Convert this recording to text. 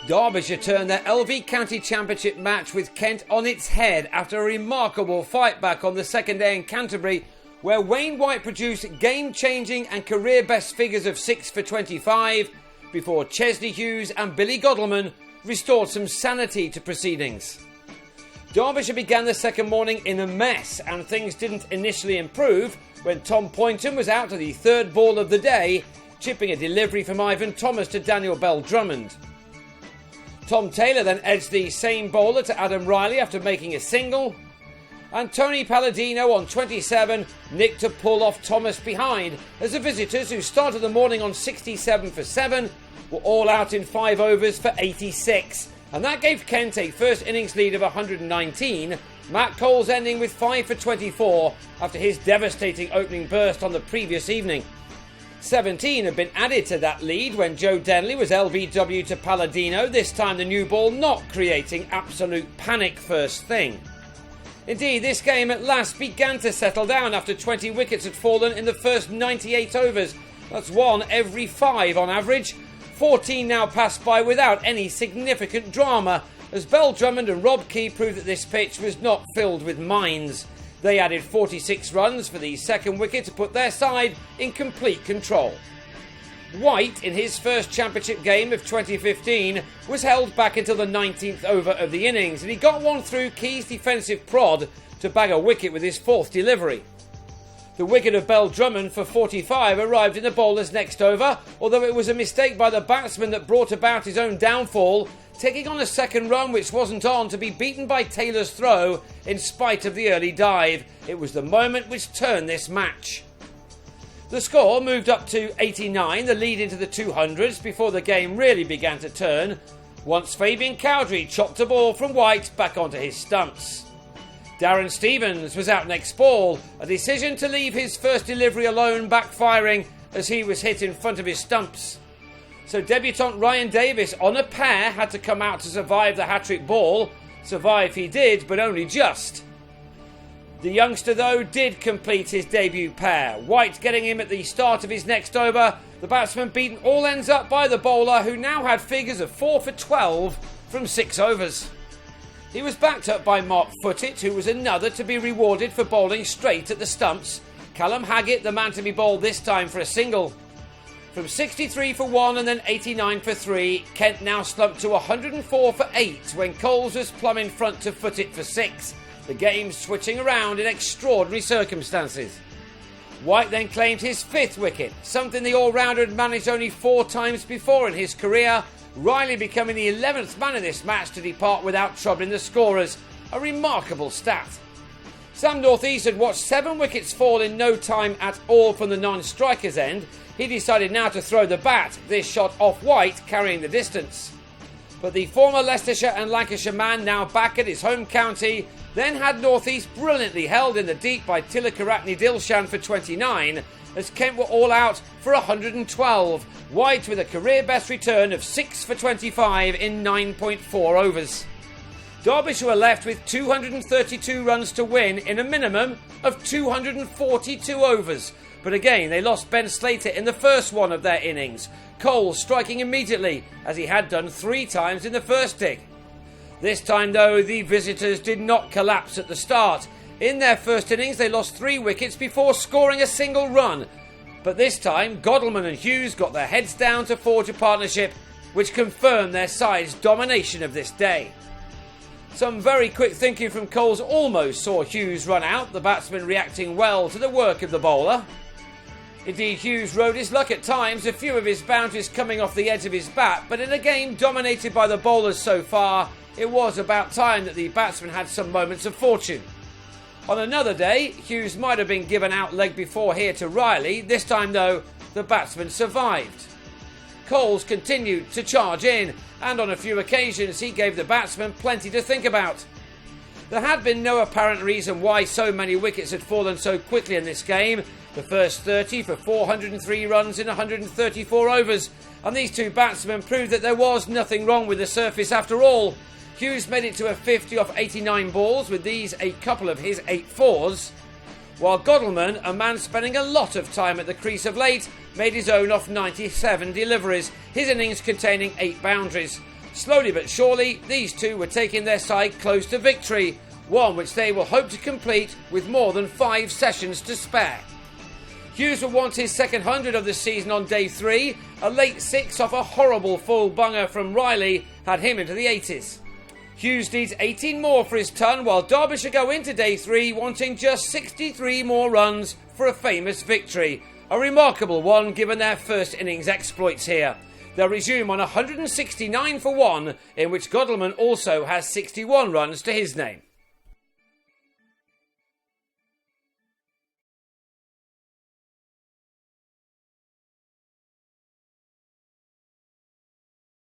Derbyshire turned their LV County Championship match with Kent on its head after a remarkable fight back on the second day in Canterbury, where Wayne White produced game-changing and career-best figures of 6 for 25 before Chesney Hughes and Billy Godleman restored some sanity to proceedings. Derbyshire began the second morning in a mess, and things didn't initially improve when Tom Poynton was out to the third ball of the day, chipping a delivery from Ivan Thomas to Daniel Bell-Drummond. Tom Taylor then edged the same bowler to Adam Riley after making a single, and Tony Palladino on 27 nicked a pull off Thomas behind as the visitors, who started the morning on 67 for 7, were all out in 5 overs for 86, and that gave Kent a first innings lead of 119, Matt Coles ending with 5 for 24 after his devastating opening burst on the previous evening. 17 had been added to that lead when Joe Denley was LBW to Palladino, this time the new ball not creating absolute panic first thing. Indeed, this game at last began to settle down after 20 wickets had fallen in the first 98 overs. That's one every 5 on average. 14 now passed by without any significant drama, as Bell-Drummond and Rob Key proved that this pitch was not filled with mines. They added 46 runs for the second wicket to put their side in complete control. White, in his first championship game of 2015, was held back until the 19th over of the innings, and he got one through Key's defensive prod to bag a wicket with his fourth delivery. The wicket of Bell-Drummond for 45 arrived in the bowler's next over, although it was a mistake by the batsman that brought about his own downfall, taking on a second run which wasn't on to be beaten by Taylor's throw in spite of the early dive. It was the moment which turned this match. The score moved up to 89, the lead into the 200s, before the game really began to turn, once Fabian Cowdrey chopped a ball from White back onto his stumps. Darren Stevens was out next ball, a decision to leave his first delivery alone backfiring as he was hit in front of his stumps. So debutant Ryan Davis on a pair had to come out to survive the hat-trick ball. Survive he did, but only just. The youngster, though, did complete his debut pair, White getting him at the start of his next over, the batsman beaten all ends up by the bowler, who now had figures of 4 for 12 from 6 overs. He was backed up by Mark Footit, who was another to be rewarded for bowling straight at the stumps. Callum Haggett, the man to be bowled this time for a single. From 63 for 1 and then 89 for 3, Kent now slumped to 104 for 8 when Coles was plumb in front to Footit for 6. The game switching around in extraordinary circumstances. White then claimed his 5th wicket, something the all-rounder had managed only 4 times before in his career, Riley becoming the 11th man in this match to depart without troubling the scorers. A remarkable stat. Sam Northeast had watched 7 wickets fall in no time at all from the non-striker's end. He decided now to throw the bat, this shot off White carrying the distance. But the former Leicestershire and Lancashire man, now back at his home county, then had Northeast brilliantly held in the deep by Tilakaratne Dilshan for 29, as Kent were all out for 112, White with a career best return of 6 for 25 in 9.4 overs. Derbyshire were left with 232 runs to win in a minimum of 242 overs, but again they lost Ben Slater in the first one of their innings, Coles striking immediately as he had done 3 times in the first dig. This time though, the visitors did not collapse at the start. In their first innings they lost 3 wickets before scoring a single run, but this time Godleman and Hughes got their heads down to forge a partnership which confirmed their side's domination of this day. Some very quick thinking from Coles almost saw Hughes run out, the batsman reacting well to the work of the bowler. Indeed, Hughes rode his luck at times, a few of his boundaries coming off the edge of his bat, but in a game dominated by the bowlers so far, it was about time that the batsman had some moments of fortune. On another day, Hughes might have been given out leg before here to Riley. This time, though, the batsman survived. Coles continued to charge in, and on a few occasions he gave the batsman plenty to think about. There had been no apparent reason why so many wickets had fallen so quickly in this game. The first 30 for 403 runs in 134 overs, and these 2 batsmen proved that there was nothing wrong with the surface after all. Hughes made it to a 50 off 89 balls, with these a couple of his 8-4s, while Godleman, a man spending a lot of time at the crease of late, made his own off 97 deliveries, his innings containing 8 boundaries. Slowly but surely, these two were taking their side close to victory, one which they will hope to complete with more than 5 sessions to spare. Hughes will want his second 100 of the season on day 3. A late 6 off a horrible full bunger from Riley had him into the 80s. Hughes needs 18 more for his ton, while Derbyshire go into day 3 wanting just 63 more runs for a famous victory. A remarkable one given their first innings exploits here. They'll resume on 169 for 1, in which Godleman also has 61 runs to his name.